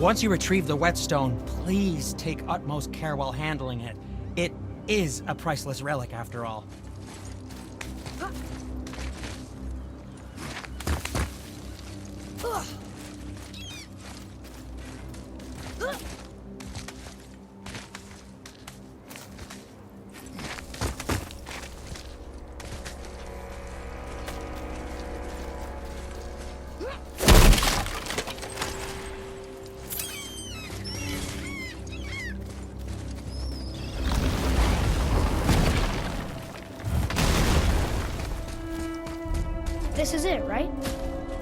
Once you retrieve the whetstone, please take utmost care while handling it. It is a priceless relic, after all. This is it, right?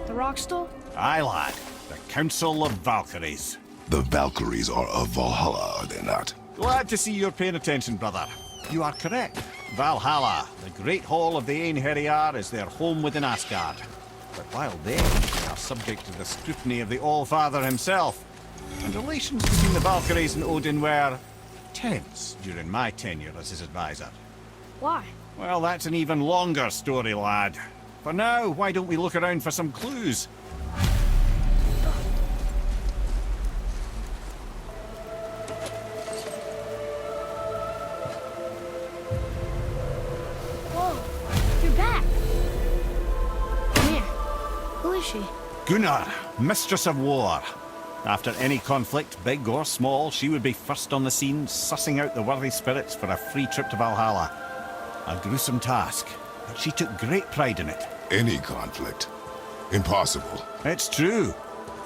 The rock stool? Aye, lad. The Council of Valkyries. The Valkyries are of Valhalla, are they not? Glad to see you're paying attention, brother. You are correct. Valhalla, the great hall of the Einherjar, is their home within Asgard. But while there, they are subject to the scrutiny of the All-Father himself. And relations between the Valkyries and Odin were tense during my tenure as his advisor. Why? Well, that's an even longer story, lad. For now, why don't we look around for some clues? Whoa, you're back. Come here. Who is she? Gunnar, Mistress of War. After any conflict, big or small, she would be first on the scene, sussing out the worthy spirits for a free trip to Valhalla. A gruesome task, but she took great pride in it. Any conflict. Impossible. It's true.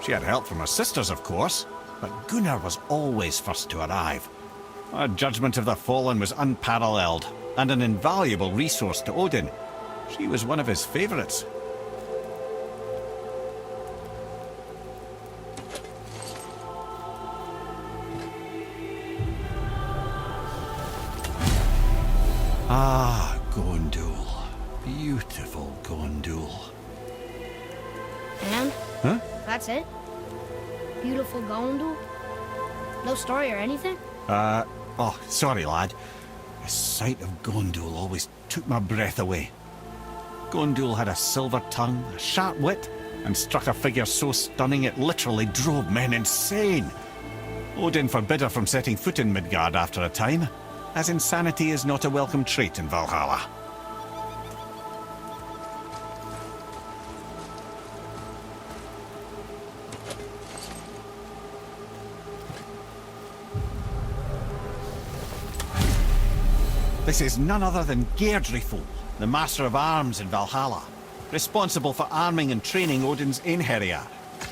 She had help from her sisters, of course, but Gunnar was always first to arrive. Her judgment of the fallen was unparalleled, and an invaluable resource to Odin. She was one of his favourites. Ah, Gondul. Beautiful Gondul. And? Huh? That's it? Beautiful Gondul? No story or anything? Oh, sorry, lad. The sight of Gondul always took my breath away. Gondul had a silver tongue, a sharp wit, and struck a figure so stunning it literally drove men insane. Odin forbid her from setting foot in Midgard after a time, as insanity is not a welcome trait in Valhalla. This is none other than Geirdriful, the Master of Arms in Valhalla, responsible for arming and training Odin's Einherjar.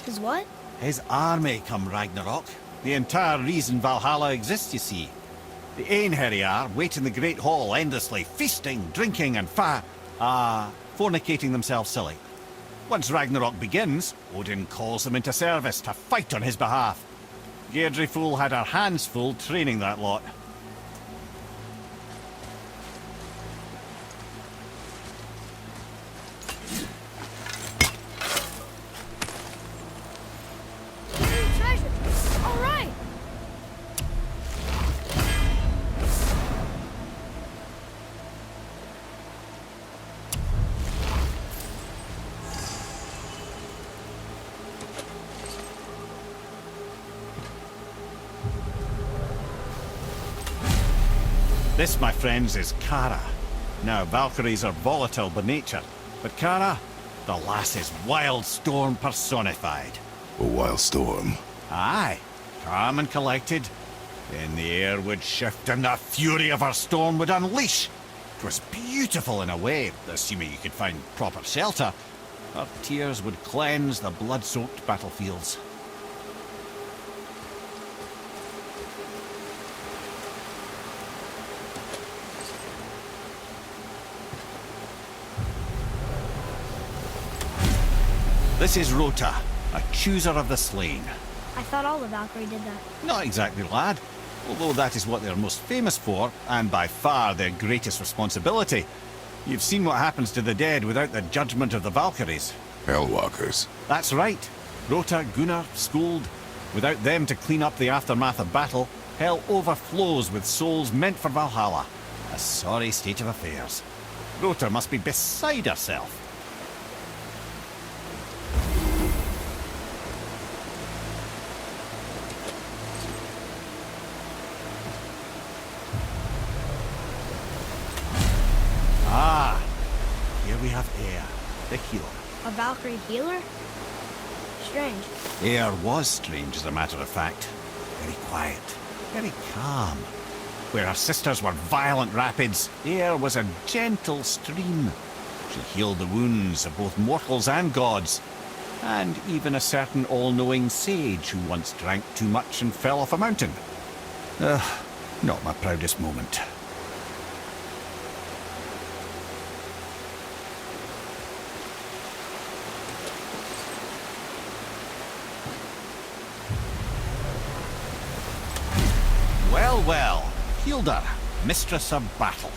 His what? His army come Ragnarok. The entire reason Valhalla exists, you see. The Einherjar wait in the Great Hall endlessly, feasting, drinking and fornicating themselves silly. Once Ragnarok begins, Odin calls them into service to fight on his behalf. Geirdriful had her hands full training that lot. Treasure! All right! This, my friends, is Kara. Now, Valkyries are volatile by nature, but Kara, the lass is wild storm personified. A wild storm. Aye, calm and collected. Then the air would shift and the fury of her storm would unleash. It was beautiful in a way, assuming you could find proper shelter. Her tears would cleanse the blood-soaked battlefields. This is Rota, a chooser of the slain. I thought all the Valkyrie did that. Not exactly, lad. Although that is what they're most famous for, and by far their greatest responsibility. You've seen what happens to the dead without the judgment of the Valkyries. Hellwalkers. That's right. Rota, Gunnar, Skuld. Without them to clean up the aftermath of battle, hell overflows with souls meant for Valhalla. A sorry state of affairs. Rota must be beside herself. we have Air, the healer. A Valkyrie healer? Strange. Air was strange, as a matter of fact. Very quiet, very calm. Where her sisters were violent rapids, Air was a gentle stream. She healed the wounds of both mortals and gods, and even a certain all-knowing sage who once drank too much and fell off a mountain. Not my proudest moment. Well, Hilda, mistress of battle.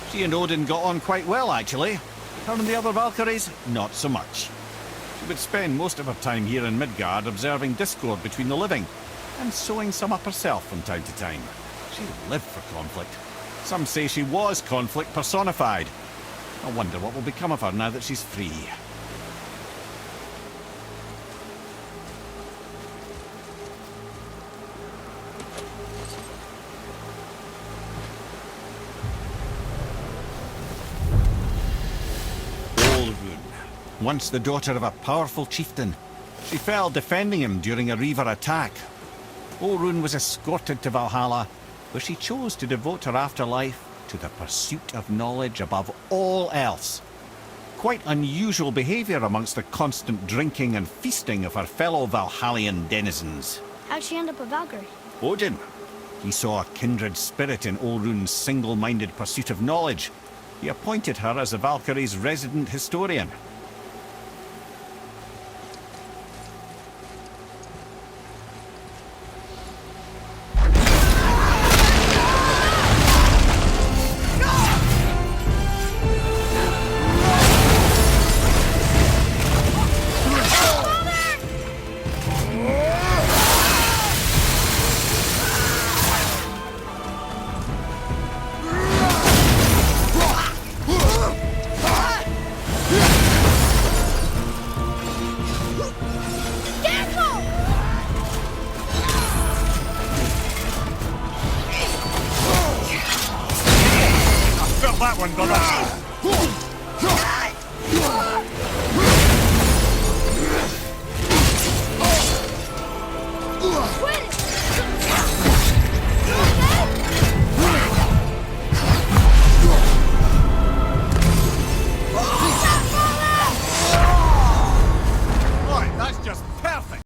She and Odin got on quite well, actually. Her and the other Valkyries, not so much. She would spend most of her time here in Midgard observing discord between the living, and sewing some up herself from time to time. She lived for conflict. Some say she was conflict personified. I wonder what will become of her now that she's free. Once the daughter of a powerful chieftain, she fell defending him during a Reaver attack. Orun was escorted to Valhalla, where she chose to devote her afterlife to the pursuit of knowledge above all else. Quite unusual behaviour amongst the constant drinking and feasting of her fellow Valhallian denizens. How'd she end up a Valkyrie? Odin. He saw a kindred spirit in Orun's single-minded pursuit of knowledge. He appointed her as the Valkyrie's resident historian. That one, brother!